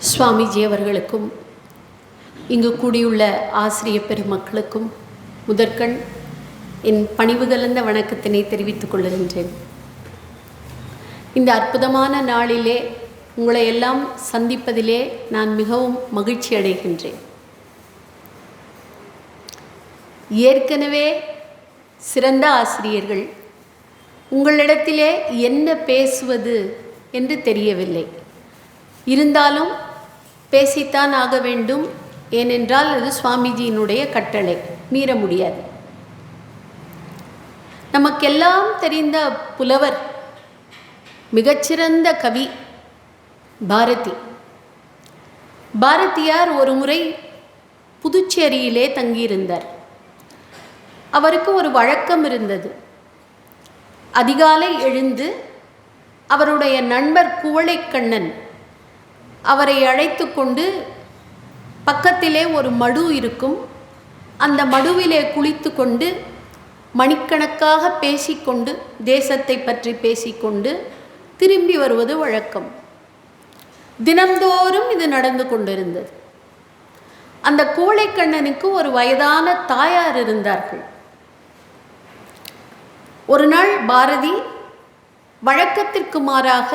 சுவாமிஜி அவர்களுக்கும் இங்கு கூடியுள்ள ஆசிரிய பெருமக்களுக்கும் முதற்கண் என் பணிவு கலந்த வணக்கத்தினை தெரிவித்துக் கொள்கின்றேன். இந்த அற்புதமான நாளிலே உங்களை எல்லாம் சந்திப்பதிலே நான் மிகவும் மகிழ்ச்சி அடைகின்றேன். ஏற்கனவே சிறந்த ஆசிரியர்கள் உங்களிடத்திலே என்ன பேசுவது என்று தெரியவில்லை. இருந்தாலும் பேசித்தான் ஆக வேண்டும். ஏனென்றால் அது சுவாமிஜியினுடைய கட்டளை, மீற முடியாது. நமக்கெல்லாம் தெரிந்த புலவர், மிகச்சிறந்த கவி பாரதி. பாரதியார் ஒரு முறை புதுச்சேரியிலே தங்கியிருந்தார். அவருக்கு ஒரு வழக்கம் இருந்தது. அதிகாலை எழுந்து அவருடைய நண்பர் குவளைக்கண்ணன் அவரை அழைத்து கொண்டு பக்கத்திலே ஒரு மடு இருக்கும். அந்த மடுவிலே குளித்து கொண்டு மணிக்கணக்காக பேசிக்கொண்டு தேசத்தை பற்றி பேசிக்கொண்டு திரும்பி வருவது வழக்கம். தினந்தோறும் இது நடந்து கொண்டிருந்தது. அந்த குவளைக்கண்ணனுக்கு ஒரு வயதான தாயார் இருந்தார்கள். ஒரு நாள் பாரதி வழக்கத்திற்கு மாறாக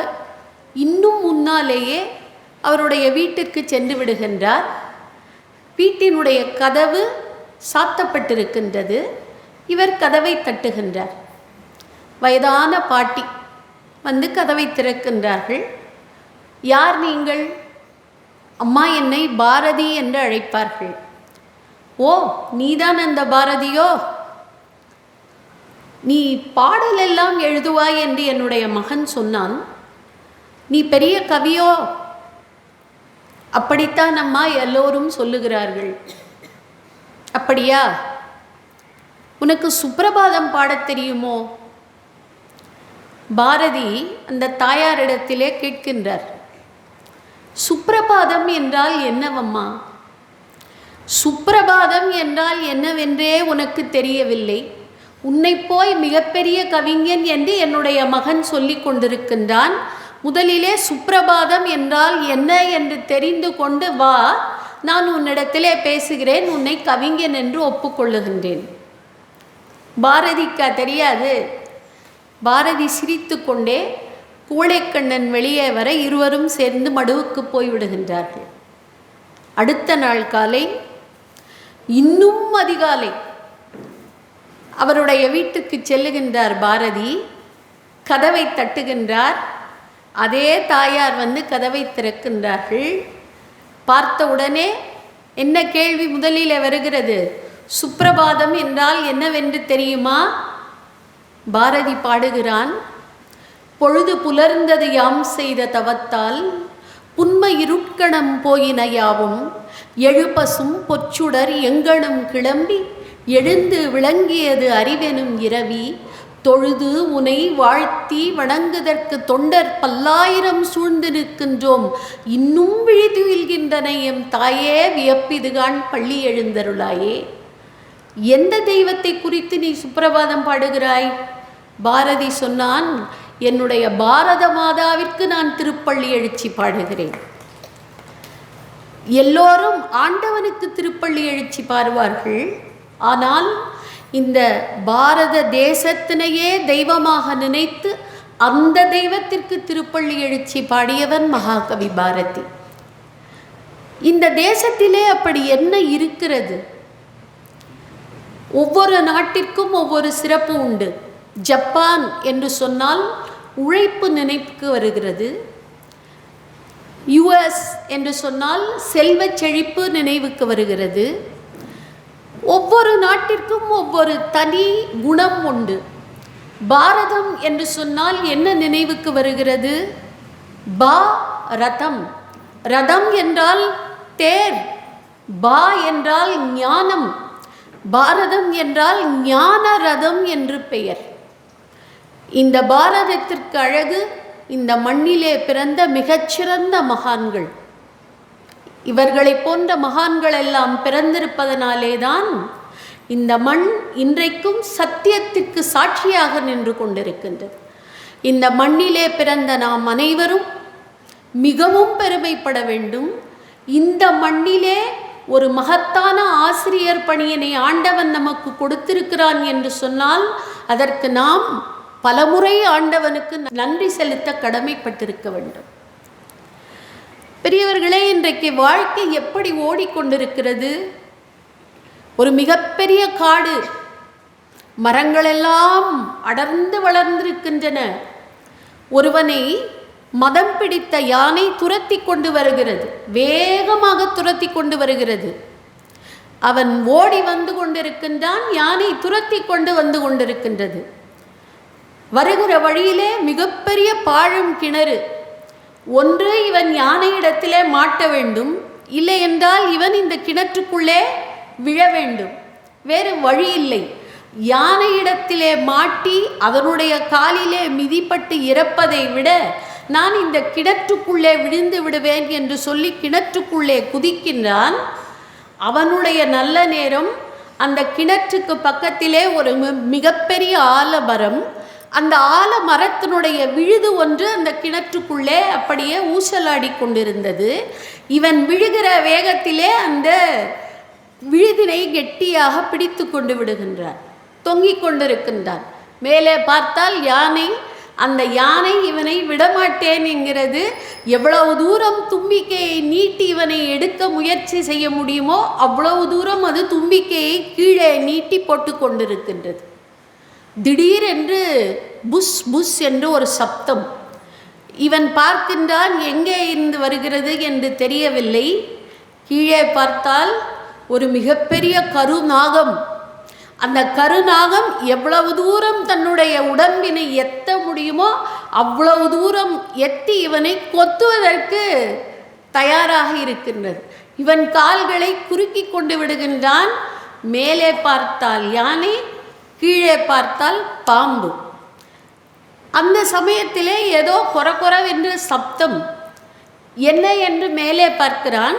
இன்னும் முன்னாலேயே அவருடைய வீட்டிற்கு சென்று விடுகின்றார். வீட்டினுடைய கதவு சாத்தப்பட்டிருக்கின்றது. இவர் கதவை தட்டுகின்றார். வயதான பாட்டி வந்து கதவை திறக்கின்றார்கள். யார் நீங்கள்? அம்மா, என்னை பாரதி என்று அழைப்பார்கள். ஓ, நீதான் அந்த பாரதியோ? நீ பாடலெல்லாம் எழுதுவாய் என்று என்னுடைய மகன் சொன்னான். நீ பெரிய கவியோ? அப்படித்தான் அம்மா எல்லோரும் சொல்லுகிறார்கள். அப்படியா? உனக்கு சுப்ரபாதம் பாடத் தெரியுமோ? பாரதி அந்த தாயாரிடத்திலே கேட்கின்றார். சுப்ரபாதம் என்றால் என்னவம்மா? சுப்ரபாதம் என்றால் என்னவென்றே உனக்கு தெரியவில்லை. உன்னை போய் மிகப்பெரிய கவிஞன் என்று என்னுடைய மகன் சொல்லி கொண்டிருக்கின்றான். முதலிலே சுப்ரபாதம் என்றால் என்ன என்று தெரிந்து கொண்டு வா, நான் உன்னிடத்திலே பேசுகிறேன், உன்னை கவிஞன் என்று ஒப்புக்கொள்ளுகின்றேன். பாரதிக்கு தெரியாது. பாரதி சிரித்து கொண்டே குவளைக்கண்ணன் வெளியே வர இருவரும் சேர்ந்து மடுவுக்கு போய்விடுகின்றார்கள். அடுத்த நாள் காலை, இன்னும் அதிகாலை அவருடைய வீட்டுக்கு செல்லுகின்றார் பாரதி. கதவை தட்டுகின்றார். அதே தாயார் வந்து கதவை திறக்கின்றார்கள். பார்த்தவுடனே என்ன கேள்வி முதலில் வருகிறது? சுப்ரபாதம் என்றால் என்னவென்று தெரியுமா? பாரதி பாடுகிறான். பொழுது புலர்ந்தது யாம் செய்த தவத்தால், புன்மை இருட்கணம் போயின யாவும், எழுபசும் பொச்சுடர் எங்கனும் கிளம்பி எழுந்து விளங்கியது அறிவெனும் இரவி, தொழுது உனை வாழ்த்தி வணங்குதற்கு தொண்டர் பல்லாயிரம் சூழ்ந்து நிற்கின்றோம், இன்னும் விழிதுயில்கின்றன எம் தாயே வியப்பிதுகான் பள்ளி எழுந்தருளாயே. எந்த தெய்வத்தை குறித்து நீ சுப்ரபாதம் பாடுகிறாய்? பாரதி சொன்னான், என்னுடைய பாரத மாதாவிற்கு நான் திருப்பள்ளி எழுச்சி பாடுகிறேன். எல்லோரும் ஆண்டவனுக்கு திருப்பள்ளி எழுச்சி பாடுவார்கள். ஆனால் இந்த பாரத தேசத்தினையே தெய்வமாக நினைத்து அந்த தெய்வத்திற்கு திருப்பள்ளி எழுச்சி பாடியவன் மகாகவி பாரதி. இந்த தேசத்திலே அப்படி என்ன இருக்கிறது? ஒவ்வொரு நாட்டிற்கும் ஒவ்வொரு சிறப்பு உண்டு. ஜப்பான் என்று சொன்னால் உழைப்பு நினைவுக்கு வருகிறது. யுஎஸ் என்று சொன்னால் செல்வ செழிப்பு நினைவுக்கு வருகிறது. ஒவ்வொரு நாட்டிற்கும் ஒவ்வொரு தனி குணம் உண்டு. பாரதம் என்று சொன்னால் என்ன நினைவுக்கு வருகிறது? ரதம். ரதம் என்றால் தேர். பா என்றால் ஞானம். பாரதம் என்றால் ஞான ரதம் என்று பெயர். இந்த பாரதத்திற்கு அழகு இந்த மண்ணிலே பிறந்த மிகச்சிறந்த மகான்கள். இவர்களை போன்ற மகான்கள் எல்லாம் பிறந்திருப்பதனாலே தான் இந்த மண் இன்றைக்கும் சத்தியத்திற்கு சாட்சியாக நின்று கொண்டிருக்கின்றது. இந்த மண்ணிலே பிறந்த நாம் அனைவரும் மிகவும் பெருமைப்பட வேண்டும். இந்த மண்ணிலே ஒரு மகத்தான ஆசிரியர் பணியினை ஆண்டவன் நமக்கு கொடுத்திருக்கிறான் என்று சொன்னால் அதற்கு நாம் பலமுறை ஆண்டவனுக்கு நன்றி செலுத்த கடமைப்பட்டிருக்க வேண்டும். பெரியவர்களே, இன்றைக்கு வாழ்க்கை எப்படி ஓடிக்கொண்டிருக்கிறது? ஒரு மிகப்பெரிய காடு, மரங்களெல்லாம் அடர்ந்து வளர்ந்திருக்கின்றன. ஒருவனை மதம் பிடித்த யானை துரத்தி கொண்டு வருகிறது, வேகமாக துரத்தி கொண்டு வருகிறது. அவன் ஓடி வந்து கொண்டிருக்கின்றான், யானை துரத்தி கொண்டு வந்து கொண்டிருக்கின்றது. வருகிற வழியிலே மிகப்பெரிய பாழும் கிணறு. ஒன்று இவன் யானையிடத்திலே மாட்ட வேண்டும், இல்லை என்றால் இவன் இந்த கிணற்றுக்குள்ளே விழ வேண்டும். வேறு வழி இல்லை. யானையிடத்திலே மாட்டி அதனுடைய காலிலே மிதிப்பட்டு இறப்பதை விட நான் இந்த கிணற்றுக்குள்ளே விழுந்து விடுவேன் என்று சொல்லி கிணற்றுக்குள்ளே குதிக்கின்றான். அவனுடைய நல்ல நேரம், அந்த கிணற்றுக்கு பக்கத்திலே ஒரு மிகப்பெரிய ஆலமரம். அந்த ஆலமரத்தினுடைய விழுது ஒன்று அந்த கிணற்றுக்குள்ளே அப்படியே ஊசலாடி கொண்டிருந்தது. இவன் விழுகிற வேகத்திலே அந்த விழுதினை கெட்டியாக பிடித்து கொண்டு விடுகின்றான், தொங்கிக் கொண்டிருக்கின்றான். மேலே பார்த்தால் யானை. அந்த யானை இவனை விடமாட்டேன் என்கிறது. எவ்வளவு தூரம் தும்பிக்கையை நீட்டி இவனை எடுக்க முயற்சி செய்ய முடியுமோ அவ்வளவு தூரம் அது தும்பிக்கையை கீழே நீட்டி போட்டு கொண்டிருக்கின்றது. திடீரென்று புஷ் புஷ் என்று ஒரு சப்தம். இவன் பார்க்கின்றான், எங்கே இருந்து வருகிறது என்று தெரியவில்லை. கீழே பார்த்தால் ஒரு மிகப்பெரிய கருநாகம். அந்த கருநாகம் எவ்வளவு தூரம் தன்னுடைய உடம்பினை எத்த முடியுமோ அவ்வளவு தூரம் எத்தி இவனை கொத்துவதற்கு தயாராக இருக்கின்றது. இவன் கால்களை குறுக்கி கொண்டு விடுகின்றான். மேலே பார்த்தால் யானை, கீழே பார்த்தால் பாம்பு. அந்த சமயத்திலே ஏதோ கொரகொரவென்று சப்தம். என்ன என்று மேலே பார்க்கிறான்.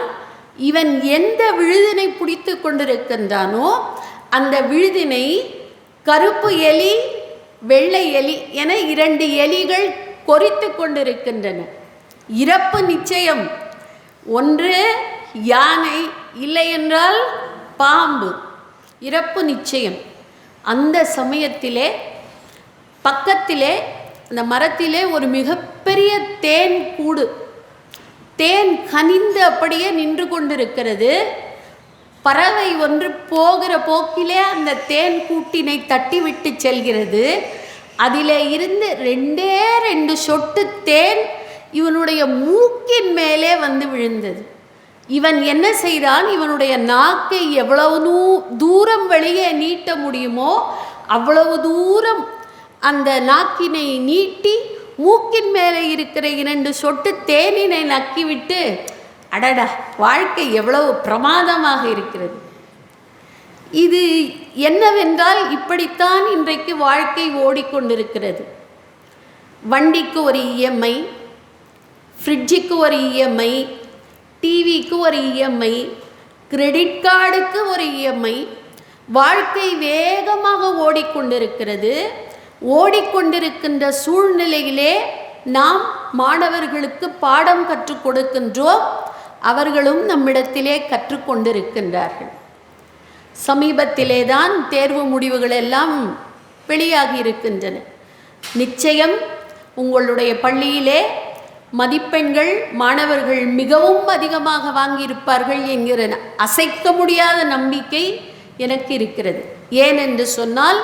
இவன் எந்த விழுதினை பிடித்து கொண்டிருக்கின்றானோ அந்த விழுதினை கருப்பு எலி, வெள்ளை எலி என 2 எலிகள் கொறித்து கொண்டிருக்கின்றன. இறப்பு நிச்சயம். ஒன்று யானை, இல்லை என்றால் பாம்பு. இறப்பு நிச்சயம். அந்த சமயத்திலே பக்கத்திலே அந்த மரத்திலே ஒரு மிகப்பெரிய தேன் கூடு, தேன் கனிந்து அப்படியே நின்று கொண்டிருக்கிறது. பறவை ஒன்று போகிற போக்கிலே அந்த தேன் கூட்டினை தட்டிவிட்டு செல்கிறது. அதிலே இருந்து 2 சொட்டு தேன் இவனுடைய மூக்கின் மேலே வந்து விழுந்தது. இவன் என்ன செய்தான்? இவனுடைய நாக்கை எவ்வளவு தூரம் வெளியே நீட்ட முடியுமோ அவ்வளவு தூரம் அந்த நாக்கினை நீட்டி மூக்கின் மேலே இருக்கிற 2 சொட்டு தேனினை நக்கிவிட்டு, அடடா, வாழ்க்கை எவ்வளவு பிரமாதமாக இருக்கிறது. இது என்னவென்றால் இப்படித்தான் இன்றைக்கு வாழ்க்கை ஓடிக்கொண்டிருக்கிறது. வண்டிக்கு ஒரு இஎம்ஐ, ஃப்ரிட்ஜுக்கு ஒரு இஎம்ஐ, டிவிக்கு ஒரு இஎம்ஐ, கிரெடிட் கார்டுக்கு ஒரு இஎம்ஐ. வாழ்க்கை வேகமாக ஓடிக்கொண்டிருக்கிறது. ஓடிக்கொண்டிருக்கின்ற சூழ்நிலையிலே நாம் மாணவர்களுக்கு பாடம் கற்றுக் கொடுக்கின்றோம். அவர்களும் நம்மிடத்திலே கற்றுக்கொண்டிருக்கின்றார்கள். சமீபத்திலே தான் தேர்வு முடிவுகள் எல்லாம் வெளியாகி இருக்கின்றன. நிச்சயம் உங்களுடைய பள்ளியிலே மதிப்பெண்கள் மாணவர்கள் மிகவும் அதிகமாக வாங்கியிருப்பார்கள் என்கிற அசைக்க முடியாத நம்பிக்கை எனக்கு இருக்கிறது. ஏனென்று சொன்னால்,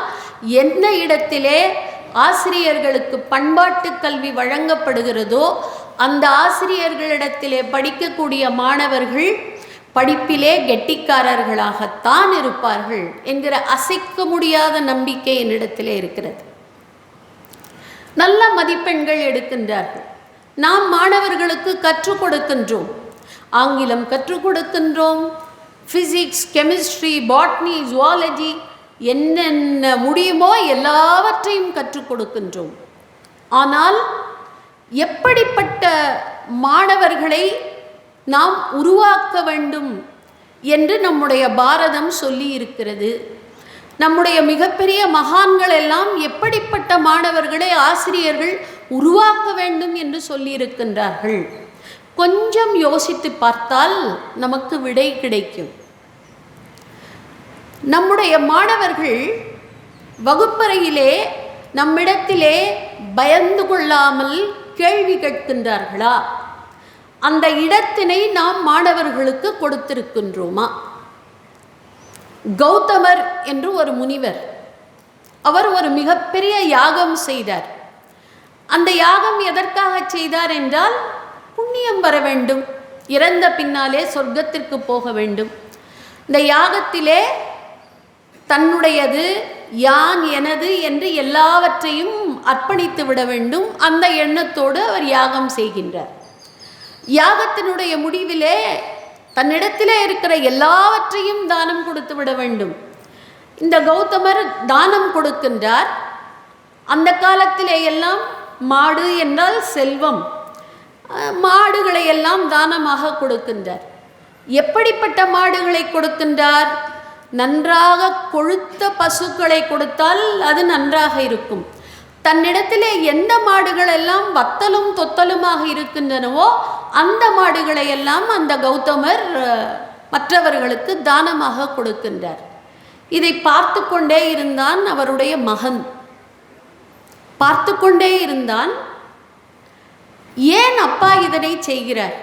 என்ன இடத்திலே ஆசிரியர்களுக்கு பண்பாட்டு கல்வி வழங்கப்படுகிறதோ அந்த ஆசிரியர்களிடத்திலே படிக்கக்கூடிய மாணவர்கள் படிப்பிலே கெட்டிக்காரர்களாகத்தான் இருப்பார்கள் என்கிற அசைக்க முடியாத நம்பிக்கை என்னிடத்திலே இருக்கிறது. நல்ல மதிப்பெண்கள் எடுக்கின்றார்கள். நாம் மாணவர்களுக்கு கற்றுக் கொடுக்கின்றோம். ஆங்கிலம் கற்றுக் கொடுக்கின்றோம், ஃபிசிக்ஸ், கெமிஸ்ட்ரி, பாட்னி, ஜுவாலஜி, என்னென்ன முடியுமோ எல்லாவற்றையும் கற்றுக் கொடுக்கின்றோம். ஆனால் எப்படிப்பட்ட மாணவர்களை நாம் உருவாக்க வேண்டும் என்று நம்முடைய பாரதம் சொல்லி இருக்கிறது. நம்முடைய மிகப்பெரிய மகான்கள் எல்லாம் எப்படிப்பட்ட மாணவர்களை ஆசிரியர்கள் உருவாக்க வேண்டும் என்று சொல்லியிருக்கின்றார்கள். கொஞ்சம் யோசித்து பார்த்தால் நமக்கு விடை கிடைக்கும். நம்முடைய மாணவர்கள் வகுப்பறையிலே நம்மிடத்திலே பயந்து கொள்ளாமல் கேள்வி கேட்கின்றார்களா? அந்த இடத்தினை நாம் மாணவர்களுக்கு கொடுத்திருக்கின்றோமா? கௌதமர் என்று ஒரு முனிவர், அவர் ஒரு மிகப்பெரிய யாகம் செய்தார். அந்த யாகம் எதற்காக செய்தார் என்றால், புண்ணியம் வர வேண்டும், இறந்த பின்னாலே சொர்க்கத்திற்கு போக வேண்டும். இந்த யாகத்திலே தன்னுடையது யான் எனது என்று எல்லாவற்றையும் அர்ப்பணித்து விட வேண்டும். அந்த எண்ணத்தோடு அவர் யாகம் செய்கின்றார். யாகத்தினுடைய முடிவிலே தன்னிடத்திலே இருக்கிற எல்லாவற்றையும் தானம் கொடுத்து விட வேண்டும். இந்த கௌதமர் தானம் கொடுக்கின்றார். அந்த காலத்திலே எல்லாம் மாடு என்றால் செல்வம், மாடுகளை எல்லாம் தானமாக கொடுக்கின்றார். எப்படிப்பட்ட மாடுகளை கொடுக்கின்றார்? நன்றாக கொழுத்த பசுக்களை கொடுத்தால் அது நன்றாக இருக்கும். தன்னிடத்திலே எந்த மாடுகள் எல்லாம் வத்தலும் தொத்தலுமாக இருக்கின்றனவோ அந்த மாடுகளை எல்லாம் அந்த கௌதமர் மற்றவர்களுக்கு தானமாக கொடுக்கின்றார். இதை பார்த்து கொண்டே இருந்தான் அவருடைய மகன். பார்த்து கொண்டே இருந்தான். ஏன் அப்பா இதனை செய்கிறார்?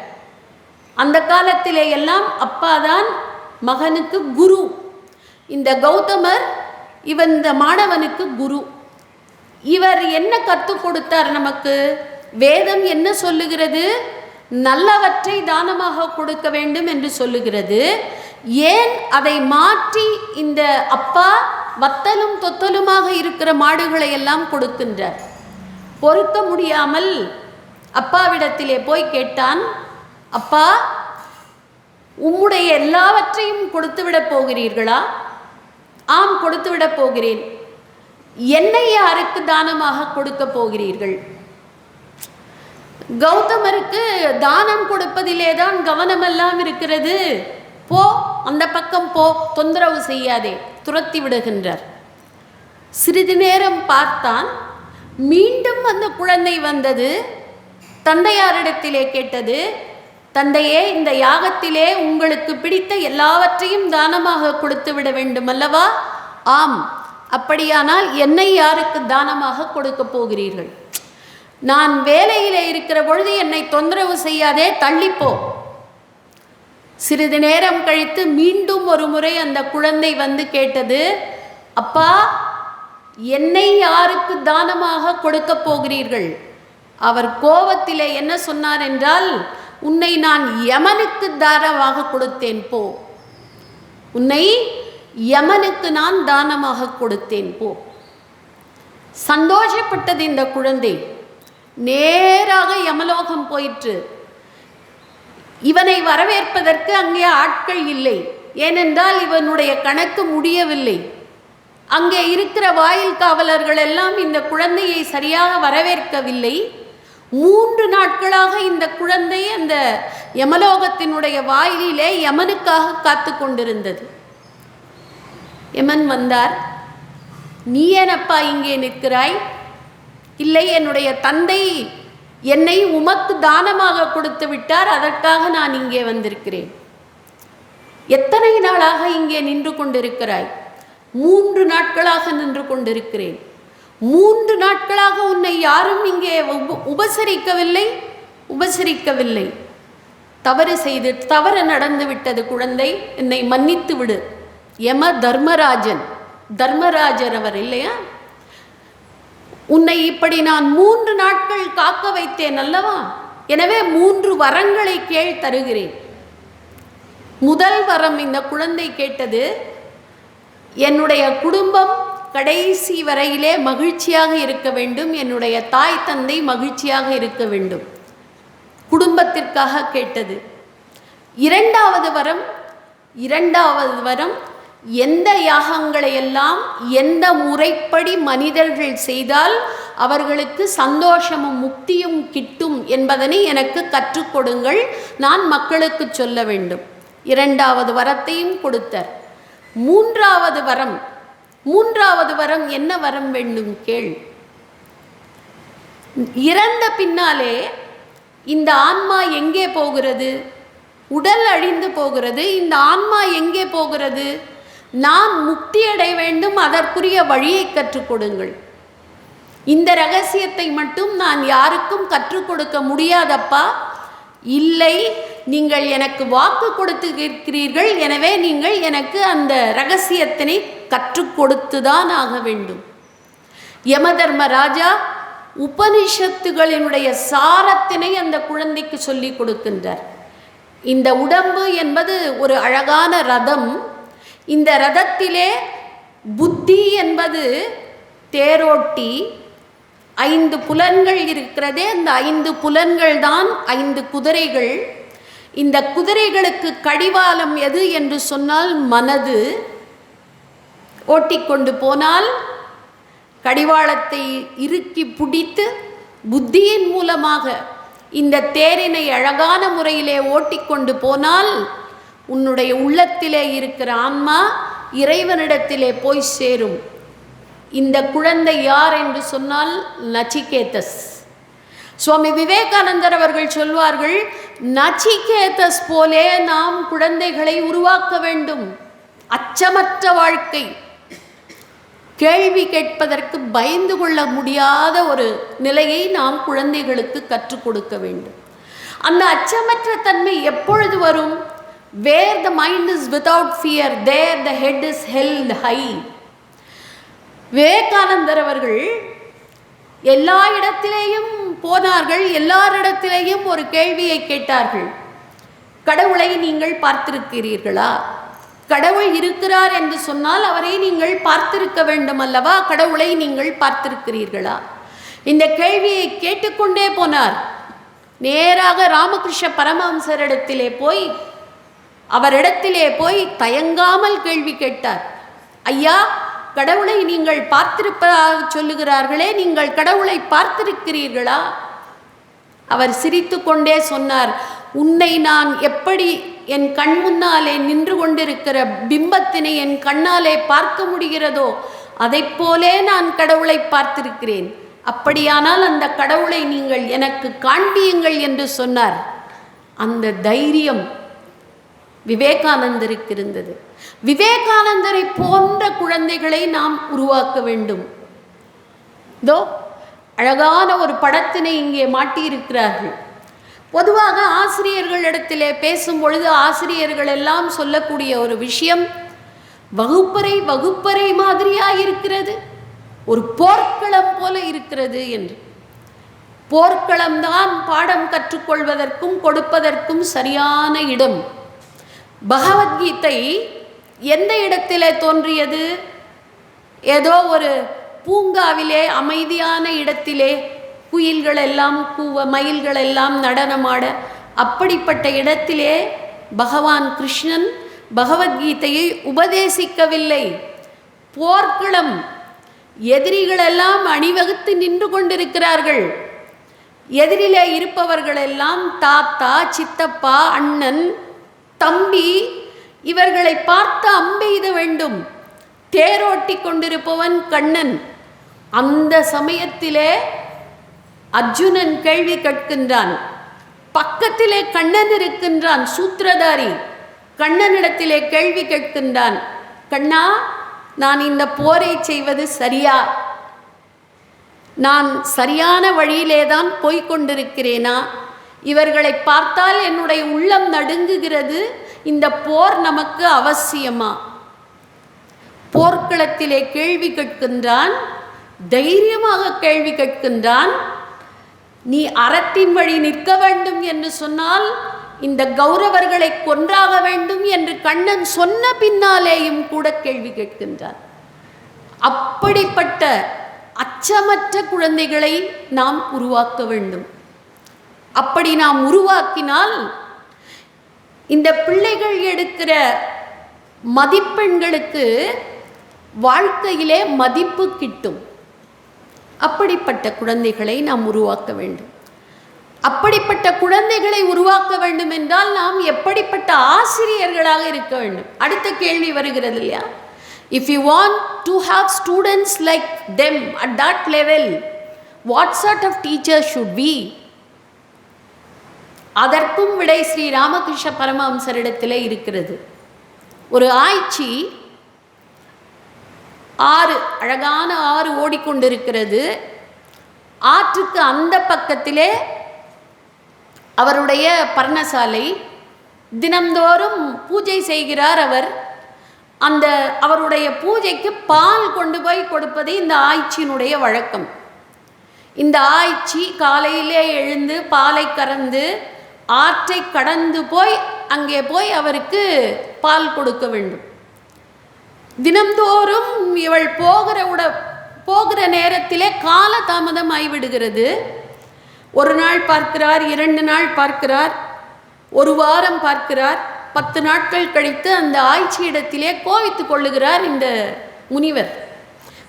அந்த காலத்திலே எல்லாம் அப்பாதான் மகனுக்கு குரு. இந்த கௌதமர் இந்த மாணவனுக்கு குரு. இவர் என்ன கற்றுக் கொடுத்தார் நமக்கு? வேதம் என்ன சொல்லுகிறது? நல்லவற்றை தானமாக கொடுக்க வேண்டும் என்று சொல்லுகிறது. ஏன் அதை மாற்றி இந்த அப்பா வத்தலும் தொத்தலுமாக இருக்கிற மாடுகளை எல்லாம் கொடுக்கின்றார்? பொறுக்க முடியாமல் அப்பாவிடத்திலே போய் கேட்டான், அப்பா, உம்முடைய எல்லாவற்றையும் கொடுத்துவிடப் போகிறீர்களா? ஆம், கொடுத்துவிடப் போகிறேன். என்னை யாருக்கு தானமாக கொடுக்க போகிறீர்கள்? கௌதமருக்கு தானம் கொடுப்பதிலே தான் கவனமெல்லாம் இருக்கிறது. போ, அந்த பக்கம் போ, தொந்தரவு செய்யாதே, துரத்தி விடுகின்றார். சிறிது நேரம் பார்த்தான். மீண்டும் அந்த குழந்தை வந்தது. தந்தையாரிடத்திலே கேட்டது, தந்தையே, இந்த யாகத்திலே உங்களுக்கு பிடித்த எல்லாவற்றையும் தானமாக கொடுத்து விட வேண்டும் அல்லவா? ஆம். அப்படியானால் என்னை யாருக்கு தானமாக கொடுக்க போகிறீர்கள்? நான் வேலையிலே இருக்கிற பொழுது என்னை தொந்தரவு செய்யாதே, தள்ளிப்போ. சிறிது நேரம் கழித்து மீண்டும் ஒரு முறை அந்த குழந்தை வந்து கேட்டது, அப்பா, என்னை யாருக்கு தானமாக கொடுக்க போகிறீர்கள்? அவர் கோபத்திலே என்ன சொன்னார் என்றால், உன்னை நான் யமனுக்கு தானமாக கொடுத்தேன், போ. உன்னை யமனுக்கு நான் தானமாக கொடுத்தேன், போ. சந்தோஷப்பட்டது இந்த குழந்தை. நேராக யமலோகம் போயிற்று. இவனை வரவேற்பதற்கு அங்கே ஆட்கள் இல்லை. ஏனென்றால் இவனுடைய கணக்கு முடியவில்லை. அங்கே இருக்கிற வாயில் காவலர்கள் எல்லாம் இந்த குழந்தையை சரியாக வரவேற்கவில்லை. 3 நாட்களாக இந்த குழந்தை அந்த யமலோகத்தினுடைய வாயிலே யமனுக்காக காத்து கொண்டிருந்தது. யமன் வந்தார். நீ ஏனப்பா இங்கே நிற்கிறாய்? இல்லை, என்னுடைய தந்தை என்னை உமக்கு தானமாக கொடுத்து விட்டார், அதற்காக நான் இங்கே வந்திருக்கிறேன். எத்தனை நாளாக இங்கே நின்று கொண்டிருக்கிறாய்? 3 நாட்களாக நின்று கொண்டிருக்கிறேன். 3 நாட்களாக உன்னை யாரும் இங்கே உபசரிக்கவில்லை. தவறு நடந்து விட்டது குழந்தை, என்னை மன்னித்து விடு. யம தர்மராஜர் அவர் இல்லையா? உன்னை இப்படி நான் 3 நாட்கள் காக்க வைத்தேன் அல்லவா? எனவே 3 வரங்களை கேள், தருகிறேன். முதல் வரம் இந்த குழந்தை கேட்டது, என்னுடைய குடும்பம் கடைசி வரையிலே மகிழ்ச்சியாக இருக்க வேண்டும், என்னுடைய தாய் தந்தை மகிழ்ச்சியாக இருக்க வேண்டும். குடும்பத்திற்காக கேட்டது. இரண்டாவது வரம், எந்த யாகங்களை எல்லாம் எந்த முறைப்படி மனிதர்கள் செய்தால் அவர்களுக்கு சந்தோஷமும் முக்தியும் கிட்டும் என்பதனை எனக்கு கற்றுக் கொடுங்கள், நான் மக்களுக்கு சொல்ல வேண்டும். 2வது வரத்தையும் கொடுத்தார். 3வது வரம் என்ன வரம் வேண்டும் கேள். இறந்த பின்னாலே இந்த ஆன்மா எங்கே போகிறது? உடல் அழிந்து போகிறது. இந்த ஆன்மா எங்கே போகிறது? நான் முக்தி அடைய வேண்டும், அதற்குரிய வழியை கற்றுக் கொடுங்கள். இந்த ரகசியத்தை மட்டும் நான் யாருக்கும் கற்றுக் கொடுக்க முடியாதப்பா. இல்லை, நீங்கள் எனக்கு வாக்கு கொடுத்து இருக்கிறீர்கள், எனவே நீங்கள் எனக்கு அந்த ரகசியத்தினை கற்றுக் கொடுத்துதான் ஆக வேண்டும். யமதர்மராஜா உபனிஷத்துகளினுடைய சாரத்தினை அந்த குழந்தைக்கு சொல்லி கொடுக்கின்றார். இந்த உடம்பு என்பது ஒரு அழகான ரதம். இந்த ரதத்திலே புத்தி என்பது தேரோட்டி, 5 புலன்கள் இருக்கிறதே, அந்த 5 புலன்கள் தான் 5 குதிரைகள். இந்த குதிரைகளுக்கு கடிவாளம் எது என்று சொன்னால் மனது. ஓட்டிக்கொண்டு போனால் கடிவாளத்தை இறுக்கி பிடித்து புத்தியின் மூலமாக இந்த தேரினை அழகான முறையிலே ஓட்டிக்கொண்டு போனால் உன்னுடைய உள்ளத்திலே இருக்கிற ஆன்மா இறைவனிடத்திலே போய் சேரும். இந்த குழந்தை யார் என்று சொன்னால் நச்சிகேதஸ். சுவாமி விவேகானந்தர் அவர்கள் சொல்வார்கள், நச்சிகேதஸ் போலே நாம் குழந்தைகளை உருவாக்க வேண்டும். அச்சமற்ற வாழ்க்கை, கேள்வி கேட்பதற்கு பயந்து கொள்ள முடியாத ஒரு நிலையை நாம் குழந்தைகளுக்கு கற்றுக் கொடுக்க வேண்டும். அந்த அச்சமற்ற தன்மை எப்பொழுது வரும்? Where the mind is without fear, there the head is held high. விவேகானந்தர் அவர்கள் எல்லா இடத்திலேயும் போனார்கள், எல்லாரிடத்திலேயும் ஒரு கேள்வியை கேட்டார்கள். கடவுளை நீங்கள் பார்த்திருக்கிறீர்களா? கடவுள் இருக்கிறார் என்று சொன்னால் அவரை நீங்கள் பார்த்திருக்க வேண்டும் அல்லவா? கடவுளை நீங்கள் பார்த்திருக்கிறீர்களா? இந்த கேள்வியை கேட்டுக்கொண்டே போனார். நேராக ராமகிருஷ்ண பரமஹம்சரிடத்திலே போய் அவரிடத்திலே போய் தயங்காமல் கேள்வி கேட்டார். ஐயா, கடவுளை நீங்கள் பார்த்திருப்பதாக சொல்லுகிறார்களே, நீங்கள் கடவுளை பார்த்திருக்கிறீர்களா? அவர் சிரித்து கொண்டே சொன்னார், உன்னை நான் எப்படி என் கண் முன்னாலே நின்று கொண்டிருக்கிற பிம்பத்தினை என் கண்ணாலே பார்க்க முடிகிறதோ அதைப் போலே நான் கடவுளை பார்த்திருக்கிறேன். அப்படியானால் அந்த கடவுளை நீங்கள் எனக்கு காண்பியுங்கள் என்று சொன்னார். அந்த தைரியம் விவேகானந்தருக்கு இருந்தது. விவேகானந்தரை போன்ற குழந்தைகளை நாம் உருவாக்க வேண்டும். இதோ அழகான ஒரு படத்தினை இங்கே மாட்டியிருக்கிறார்கள். பொதுவாக ஆசிரியர்களிடத்திலே பேசும் பொழுது ஆசிரியர்கள் எல்லாம் சொல்லக்கூடிய ஒரு விஷயம், வகுப்பறை மாதிரியாக இருக்கிறது, ஒரு போர்க்களம் போல இருக்கிறது என்று. போர்க்களம்தான் பாடம் கற்றுக்கொள்வதற்கும் கொடுப்பதற்கும் சரியான இடம். பகவத்கீதை எந்த இடத்திலே தோன்றியது? ஏதோ ஒரு பூங்காவிலே அமைதியான இடத்திலே குயில்கள் எல்லாம் கூவ, மயில்கள் எல்லாம் நடனமாட, அப்படிப்பட்ட இடத்திலே பகவான் கிருஷ்ணன் பகவத்கீதையை உபதேசிக்கவில்லை. போர்க்களம், எதிரிகளெல்லாம் அணிவகுத்து நின்று கொண்டிருக்கிறார்கள். எதிரிலே இருப்பவர்களெல்லாம் தாத்தா, சித்தப்பா, அண்ணன், தம்பி, இவர்களை பார்த்து அம்பெய்த வேண்டும். தேரோட்டி கொண்டிருப்பவன் கண்ணன். அந்த சமயத்திலே அர்ஜுனன் கேள்வி கேட்கின்றான். பக்கத்திலே கண்ணன் இருக்கின்றான், சூத்திரதாரி. கண்ணனிடத்திலே கேள்வி கேட்கின்றான், கண்ணா, நான் இந்த போரை செய்வது சரியா? நான் சரியான வழியிலே தான் போய்கொண்டிருக்கிறேனா? இவர்களை பார்த்தால் என்னுடைய உள்ளம் நடுங்குகிறது. இந்த போர் நமக்கு அவசியமா? போர்க்களத்திலே கேள்வி கேட்கின்றான், தைரியமாக கேள்வி கேட்கின்றான். நீ அறத்தின் வழி நிற்க வேண்டும் என்று சொன்னால் இந்த கௌரவர்களை கொன்றாக வேண்டும் என்று கண்ணன் சொன்ன பின்னாலேயும் கூட கேள்வி கேட்கின்றான். அப்படிப்பட்ட அச்சமற்ற குழந்தைகளை நாம் உருவாக்க வேண்டும். அப்படி நாம் உருவாக்கினால் இந்த பிள்ளைகள் எடுக்கிற மதிப்பெண்களுக்கு வாழ்க்கையிலே மதிப்பு கிட்டும். அப்படிப்பட்ட குழந்தைகளை நாம் உருவாக்க வேண்டும். அப்படிப்பட்ட குழந்தைகளை உருவாக்க வேண்டும் என்றால் நாம் எப்படிப்பட்ட ஆசிரியர்களாக இருக்க வேண்டும்? அடுத்த கேள்வி வருகிறது இல்லையா? If you want to have students like them at that level, what sort of teacher should we? அதற்கும் விடை ஸ்ரீ ராமகிருஷ்ண பரமஹம்சரிடத்தில் இருக்கிறது. ஒரு ஆய்ச்சி அழகான ஆறு ஓடிக்கொண்டிருக்கிறது. ஆற்றுக்கு அந்த பக்கத்திலே அவருடைய பர்ணசாலை. தினந்தோறும் பூஜை செய்கிறார் அவர். அவருடைய பூஜைக்கு பால் கொண்டு போய் கொடுப்பது இந்த ஆய்ச்சியினுடைய வழக்கம். இந்த ஆய்ச்சி காலையிலே எழுந்து பாலை கறந்து ஆற்றை கடந்து போய் அங்கே போய் அவருக்கு பால் கொடுக்க வேண்டும். தினந்தோறும் இவள் போகிற நேரத்திலே கால தாமதம் ஆகிவிடுகிறது. ஒரு நாள் பார்க்கிறார், 2 நாள் பார்க்கிறார், ஒரு வாரம் பார்க்கிறார். 10 நாட்கள் கழித்து அந்த ஆய்ச்சியிடத்திலே கோவித்து கொள்ளுகிறார் இந்த முனிவர்.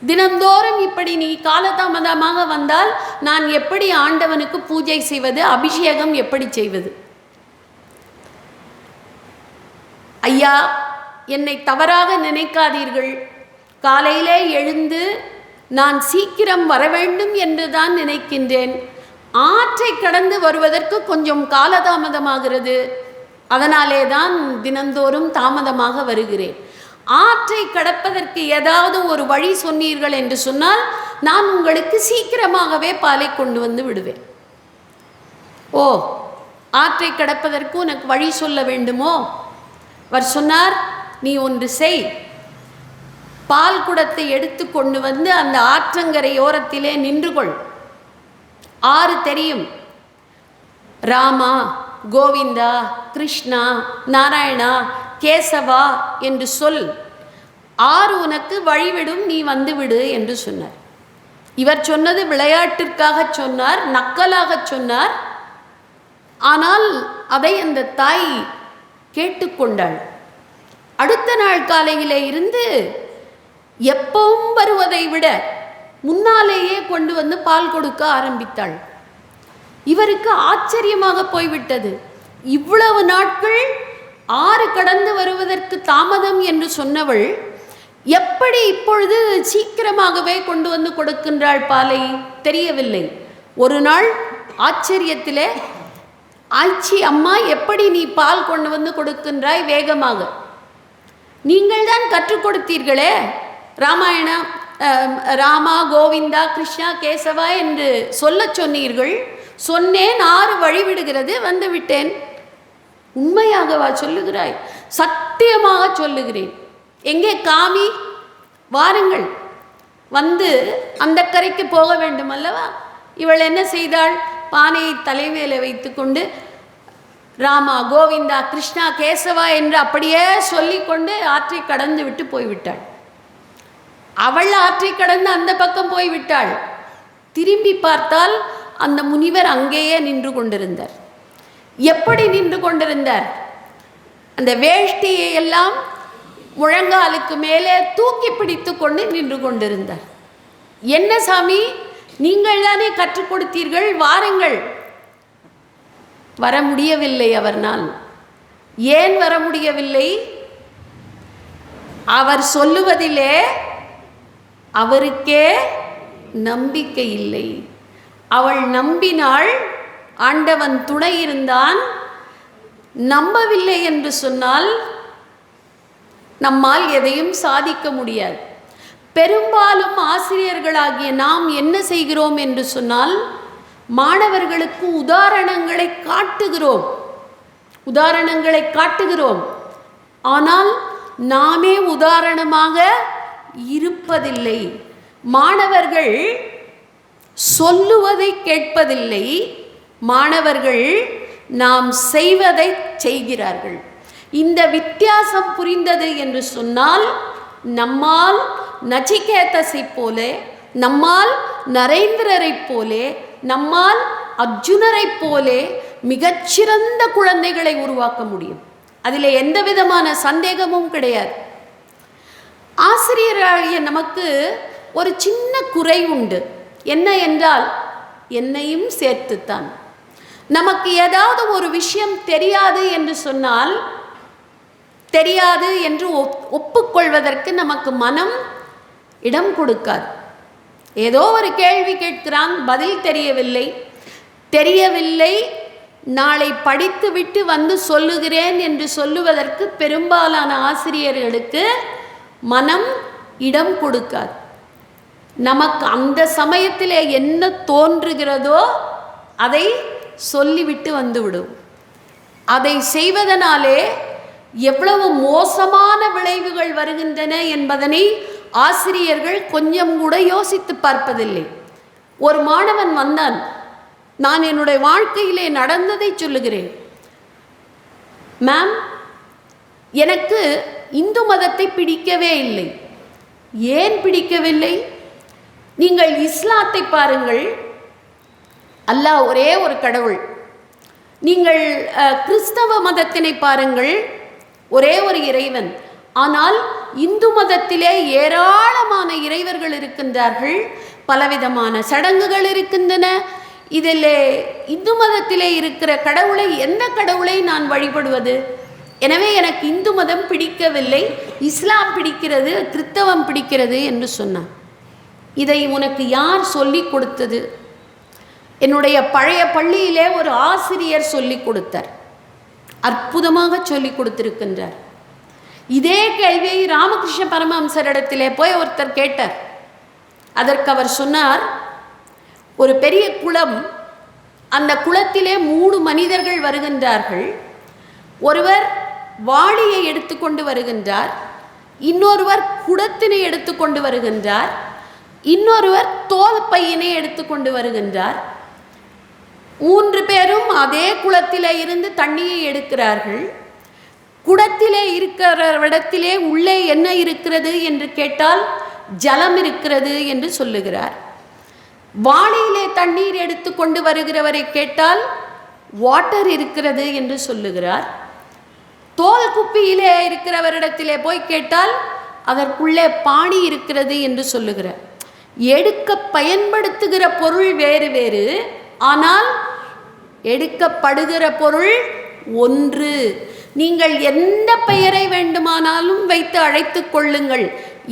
தினந்தோறும் இப்படி நீ காலதாமதமாக வந்தால் நான் எப்படி ஆண்டவனுக்கு பூஜை செய்வது, அபிஷேகம் எப்படி செய்வது? ஐயா, என்னை தவறாக நினைக்காதீர்கள். காலையிலே எழுந்து நான் சீக்கிரம் வர வேண்டும் என்று தான் நினைக்கின்றேன். ஆற்றை கடந்து வருவதற்கு கொஞ்சம் காலதாமதமாகிறது. அதனாலே தான் தினந்தோறும் தாமதமாக வருகிறேன். ஆற்றை கடப்பதற்கு ஏதாவது ஒரு வழி சொன்னீர்கள் என்று சொன்னால் நான் உங்களுக்கு சீக்கிரமாகவே பாலை கொண்டு வந்து விடுவேன். ஓ, ஆற்றை கடப்பதற்கு உனக்கு வழி சொல்ல வேண்டுமோ? அவர் சொன்னார், நீ ஒன்று செய். பால் குடத்தை எடுத்து கொண்டு வந்து அந்த ஆற்றங்கரையோரத்திலே நின்று கொள். ஆறு தெரியும். ராமா, கோவிந்தா, கிருஷ்ணா, நாராயணா, கேசவா என்று சொல். ஆறு உனக்கு வழிவிடும், நீ வந்து விடு என்று சொன்னார். இவர் சொன்னது விளையாட்டிற்காக சொன்னார், நக்கலாக சொன்னார். ஆனால் அதை அந்த தாய் கேட்டுக்கொண்டாள். அடுத்த நாள் காலையிலே இருந்து எப்பவும் வருவதை விட முன்னாலேயே கொண்டு வந்து பால் கொடுக்க ஆரம்பித்தாள். இவருக்கு ஆச்சரியமாக போய்விட்டது. இவ்வளவு நாட்கள் ஆறு கடந்து வருவதற்கு தாமதம் என்று சொன்னவள் எப்படி இப்பொழுது சீக்கிரமாகவே கொண்டு வந்து கொடுக்கின்றாள் பாலை? தெரியவில்லை. ஒரு நாள் ஆச்சரியத்திலே, ஆய்ச்சி அம்மா, எப்படி நீ பால் கொண்டு வந்து கொடுக்கின்றாய் வேகமாக? நீங்கள் தான் கற்றுக் கொடுத்தீர்களே ராமாயணம், ராமா, கோவிந்தா, கிருஷ்ணா, கேசவா என்று சொல்ல சொன்னீர்கள். சொன்னேன், ஆறு வழிவிடுகிறது, வந்து விட்டேன். உண்மையாகவா சொல்லுகிறாய்? சத்தியமாக சொல்லுகிறேன். எங்கே காமி? வாருங்கள், வந்து அந்த கரைக்கு போக வேண்டும் அல்லவா? இவள் என்ன செய்தாள்? பானையை தலைமையில வைத்து கொண்டு ராமா, கோவிந்தா, கிருஷ்ணா, கேசவா என்று அப்படியே சொல்லிக்கொண்டு ஆற்றை கடந்து விட்டு போய்விட்டாள். அவள் ஆற்றை கடந்து அந்த பக்கம் போய்விட்டாள். திரும்பி பார்த்தால் அந்த முனிவர் அங்கேயே நின்று கொண்டிருந்தார். எப்படி நின்று கொண்டிருந்தார்? அந்த வேஷ்டியை எல்லாம் முழங்காலுக்கு மேலே தூக்கி பிடித்து கொண்டு நின்று கொண்டிருந்தார். என்ன சாமி, நீங்கள் தானே கற்றுக் கொடுத்தீர்கள், வாருங்கள். வர முடியவில்லை அவர்னால். ஏன் வர முடியவில்லை? அவர் சொல்லுவதிலே அவருக்கே நம்பிக்கை இல்லை. அவள் நம்பினாள், ஆண்டவன் துணை இருந்தான். நம்பவில்லை என்று சொன்னால் நம்மால் எதையும் சாதிக்க முடியாது. பெரும்பாலும் ஆசிரியர்களாகிய நாம் என்ன செய்கிறோம் என்று சொன்னால், மாணவர்களுக்கு உதாரணங்களை காட்டுகிறோம். ஆனால் நாமே உதாரணமாக இருப்பதில்லை. மாணவர்கள் சொல்லுவதை கேட்பதில்லை, மாணவர்கள் நாம் செய்வதை செய்கிறார்கள். இந்த வித்தியாசம் புரிந்தது என்று சொன்னால் நம்மால் நச்சிகேதஸை போலே, நம்மால் நரேந்திரரை போலே, நம்மால் அர்ஜுனரை போலே மிகச்சிறந்த குழந்தைகளை உருவாக்க முடியும். அதில் எந்த விதமான சந்தேகமும் கிடையாது. ஆசிரியராகிய நமக்கு ஒரு சின்ன குறை உண்டு. என்ன என்றால், என்னையும் சேர்த்துத்தான். நமக்கு ஏதாவது ஒரு விஷயம் தெரியாது என்று சொன்னால், தெரியாது என்று ஒப்புக்கொள்வதற்கு நமக்கு மனம் இடம் கொடுக்காது. ஏதோ ஒரு கேள்வி கேட்கிறான், பதில் தெரியவில்லை நாளை படித்துவிட்டு வந்து சொல்லுகிறேன் என்று சொல்லுவதற்கு பெரும்பாலான ஆசிரியர்களுக்கு மனம் இடம் கொடுக்காது. நமக்கு அந்த சமயத்தில் என்ன தோன்றுகிறதோ அதை சொல்லிவிட்டு வந்துவிடும். அதை செய்வதனாலே எவ்வளவு மோசமான விளைவுகள் வருகின்றன என்பதனை ஆசிரியர்கள் கொஞ்சம் கூட யோசித்து பார்ப்பதில்லை. ஒரு மாணவன் வந்தான், நான் என்னுடைய வாழ்க்கையிலே நடந்ததை சொல்லுகிறேன். மேம், எனக்கு இந்து மதத்தை பிடிக்கவே இல்லை. ஏன் பிடிக்கவில்லை? நீங்கள் இஸ்லாத்தை பாருங்கள், அல்லாஹ் ஒரே ஒரு கடவுள். நீங்கள் கிறிஸ்தவ மதத்தினை பாருங்கள், ஒரே ஒரு இறைவன். ஆனால் இந்து மதத்திலே ஏராளமான இறைவர்கள் இருக்கின்றார்கள், பலவிதமான சடங்குகள் இருக்கின்றன. இதில் இந்து மதத்திலே இருக்கிற கடவுளை, எந்த கடவுளை நான் வழிபடுவது? எனவே எனக்கு இந்து மதம் பிடிக்கவில்லை, இஸ்லாம் பிடிக்கிறது, கிறிஸ்தவம் பிடிக்கிறது என்று சொன்னான். இதை உனக்கு யார் சொல்லி கொடுத்தது? என்னுடைய பழைய பள்ளியிலே ஒரு ஆசிரியர் சொல்லி கொடுத்தார், அற்புதமாக சொல்லி கொடுத்திருக்கின்றார். இதே கேள்வியை ராமகிருஷ்ண பரமஹம்சரிடத்திலே போய் ஒருத்தர் கேட்டார். அதற்கு அவர் சொன்னார், ஒரு பெரிய குளம், அந்த குளத்திலே 3 மனிதர்கள் வருகின்றார்கள். ஒருவர் வாளியை எடுத்துக்கொண்டு வருகின்றார், இன்னொருவர் குடத்தினை எடுத்துக்கொண்டு வருகின்றார், இன்னொருவர் தோல் பையினை எடுத்துக்கொண்டு வருகின்றார். 3 பேரும் அதே குளத்திலே இருந்து தண்ணியை எடுக்கிறார்கள். குடத்திலே இருக்கிற இடத்திலே உள்ளே என்ன இருக்கிறது என்று கேட்டால் ஜலம் இருக்கிறது என்று சொல்லுகிறார். வாளியிலே தண்ணீர் எடுத்து கொண்டு வருகிறவரை கேட்டால் வாட்டர் இருக்கிறது என்று சொல்லுகிறார். தோல் குப்பியிலே இருக்கிறவரிடத்திலே போய் கேட்டால் அதற்குள்ளே பானி இருக்கிறது என்று சொல்லுகிறார். எடுக்க பயன்படுத்துகிற பொருள் வேறு வேறு, ஆனால் எடுக்கப்படுகிற பொருள் ஒன்று. நீங்கள் எந்த பெயரை வேண்டுமானாலும் வைத்து அழைத்து கொள்ளுங்கள்,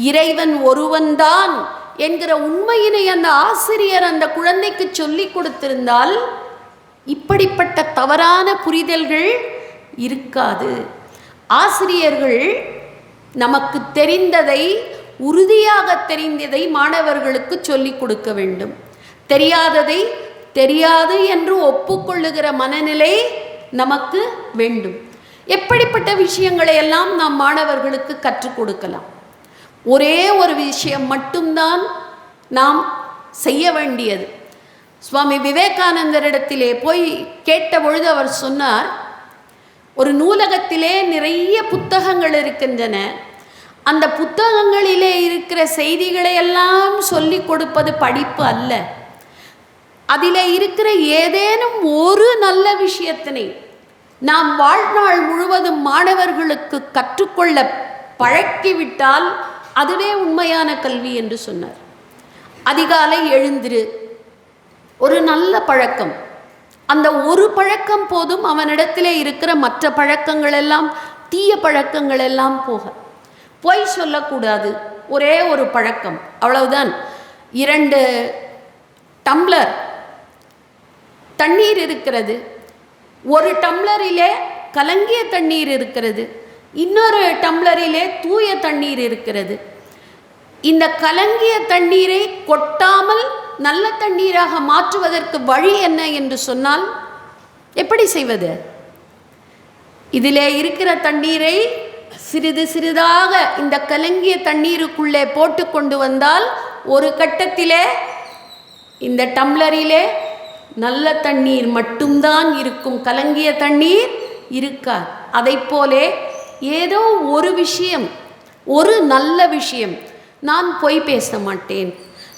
இறைவன் ஒருவன்தான் என்கிற உண்மையினை அந்த ஆசிரியர் அந்த குழந்தைக்கு சொல்லி கொடுத்திருந்தால் இப்படிப்பட்ட தவறான புரிதல்கள் இருக்காது. ஆசிரியர்கள் நமக்கு தெரிந்ததை, உறுதியாக தெரிந்ததை மாணவர்களுக்கு சொல்லிக் கொடுக்க வேண்டும். தெரியாததை தெரியாது என்று ஒப்புக்கொள்ளுகிற மனநிலை நமக்கு வேண்டும். எப்படிப்பட்ட விஷயங்களை எல்லாம் நாம் மாணவர்களுக்கு கற்றுக் கொடுக்கலாம்? ஒரே ஒரு விஷயம் மட்டும்தான் நாம் செய்ய வேண்டியது. சுவாமி விவேகானந்தரிடத்திலே போய் கேட்ட பொழுது அவர் சொன்னார், ஒரு நூலகத்திலே நிறைய புத்தகங்கள் இருக்கின்றன, அந்த புத்தகங்களிலே இருக்கிற செய்திகளை எல்லாம் சொல்லிக் கொடுப்பது படிப்பு அல்ல. அதிலே இருக்கிற ஏதேனும் ஒரு நல்ல விஷயத்தினை நாம் வாழ்நாள் முழுவதும் மாணவர்களுக்கு கற்றுக்கொள்ள பழக்கிவிட்டால் அதுவே உண்மையான கல்வி என்று சொன்னார். அதிகாலை எழுந்திரு, ஒரு நல்ல பழக்கம். அந்த ஒரு பழக்கம் போதும் அவனிடத்திலே இருக்கிற மற்ற பழக்கங்கள் எல்லாம், தீய பழக்கங்கள் எல்லாம் பொய் சொல்லக்கூடாது, ஒரே ஒரு பழக்கம், அவ்வளவுதான். 2 டம்ளர் தண்ணீர் இருக்கிறது, ஒரு டம்ளரிலே கலங்கிய தண்ணீர் இருக்கிறது, இன்னொரு டம்ளரிலே தூய தண்ணீர் இருக்கிறது. இந்த கலங்கிய தண்ணீரை கொட்டாமல் நல்ல தண்ணீராக மாற்றுவதற்கு வழி என்ன என்று சொன்னால் எப்படி செய்வது? இதிலே இருக்கிற தண்ணீரை சிறிது சிறிதாக இந்த கலங்கிய தண்ணீருக்குள்ளே போட்டு கொண்டு வந்தால் ஒரு கட்டத்திலே இந்த டம்ளரிலே நல்ல தண்ணீர் மட்டும்தான் இருக்கும், கலங்கிய தண்ணீர் இருக்காது. அதைப்போலே ஏதோ ஒரு விஷயம், ஒரு நல்ல விஷயம், நான் பொய் பேச மாட்டேன்,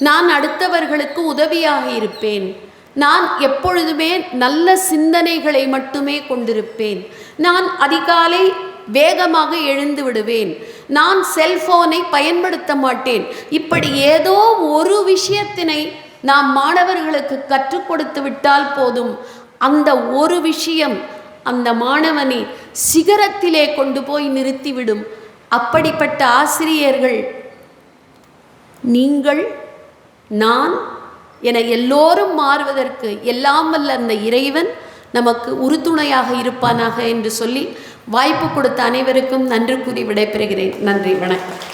நான் அடுத்தவர்களுக்கு உதவியாக இருப்பேன், நான் எப்பொழுதுமே நல்ல சிந்தனைகளை மட்டுமே கொண்டிருப்பேன், நான் அதிகாலை வேகமாக எழுந்து விடுவேன், நான் செல்போனை பயன்படுத்த மாட்டேன். இப்படி ஏதோ ஒரு விஷயத்தினை நாம் மாணவர்களுக்கு கற்றுக் கொடுத்து விட்டால் போதும், அந்த ஒரு விஷயம் அந்த மாணவனை சிகரத்திலே கொண்டு போய் நிறுத்திவிடும். அப்படிப்பட்ட ஆசிரியர்கள் நீங்கள், நான் என எல்லோரும் மாறுவதற்கு எல்லாம் வல்ல அந்த இறைவன் நமக்கு உறுதுணையாக இருப்பானாக என்று சொல்லி வாய்ப்பு கொடுத்த அனைவருக்கும் நன்றி கூறி விடைபெறுகிறேன். நன்றி, வணக்கம்.